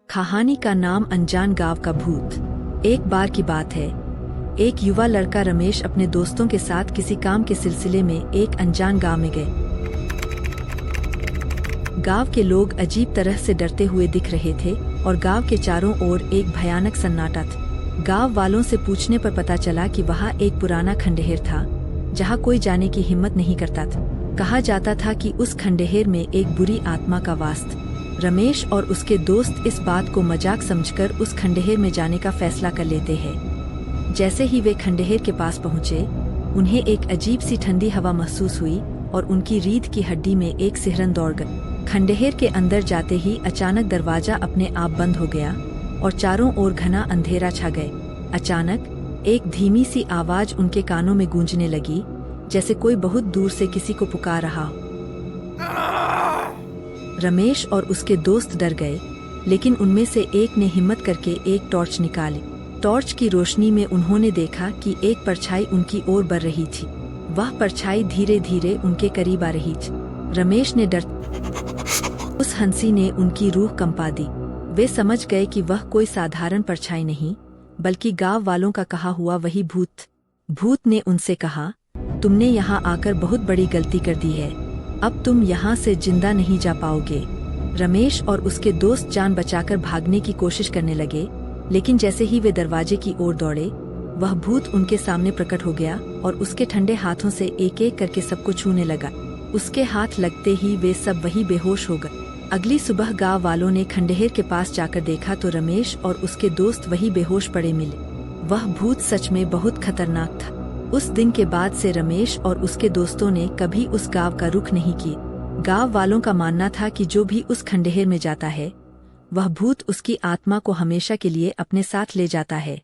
कहानी का नाम अनजान गांव का भूत। एक बार की बात है, एक युवा लड़का रमेश अपने दोस्तों के साथ किसी काम के सिलसिले में एक अनजान गांव में गए। गांव के लोग अजीब तरह से डरते हुए दिख रहे थे और गांव के चारों ओर एक भयानक सन्नाटा था। गांव वालों से पूछने पर पता चला कि वहां एक पुराना खंडहर था जहां कोई जाने की हिम्मत नहीं करता था। कहा जाता था कि उस खंडहर में एक बुरी आत्मा का वास था। रमेश और उसके दोस्त इस बात को मजाक समझकर उस खंडहर में जाने का फैसला कर लेते हैं। जैसे ही वे खंडहर के पास पहुंचे, उन्हें एक अजीब सी ठंडी हवा महसूस हुई और उनकी रीढ़ की हड्डी में एक सिहरन दौड़ गई। खंडहर के अंदर जाते ही अचानक दरवाजा अपने आप बंद हो गया और चारों ओर घना अंधेरा छा गए। अचानक एक धीमी सी आवाज उनके कानों में गूंजने लगी, जैसे कोई बहुत दूर से किसी को पुकार रहा हो। रमेश और उसके दोस्त डर गए, लेकिन उनमें से एक ने हिम्मत करके एक टॉर्च निकाली। टॉर्च की रोशनी में उन्होंने देखा कि एक परछाई उनकी ओर बढ़ रही थी। वह परछाई धीरे धीरे उनके करीब आ रही थी। रमेश ने डर उस हंसी ने उनकी रूह कंपा दी। वे समझ गए कि वह कोई साधारण परछाई नहीं, बल्कि गांव वालों का कहा हुआ वही भूत। भूत ने उनसे कहा, तुमने यहाँ आकर बहुत बड़ी गलती कर दी है। अब तुम यहाँ से जिंदा नहीं जा पाओगे। रमेश और उसके दोस्त जान बचाकर भागने की कोशिश करने लगे, लेकिन जैसे ही वे दरवाजे की ओर दौड़े, वह भूत उनके सामने प्रकट हो गया और उसके ठंडे हाथों से एक एक करके सबको छूने लगा। उसके हाथ लगते ही वे सब वही बेहोश हो गए। अगली सुबह गांव वालों ने खंडहर के पास जाकर देखा तो रमेश और उसके दोस्त वही बेहोश पड़े मिले। वह भूत सच में बहुत खतरनाक था। उस दिन के बाद से रमेश और उसके दोस्तों ने कभी उस गांव का रुख नहीं किया। गांव वालों का मानना था कि जो भी उस खंडहर में जाता है, वह भूत उसकी आत्मा को हमेशा के लिए अपने साथ ले जाता है।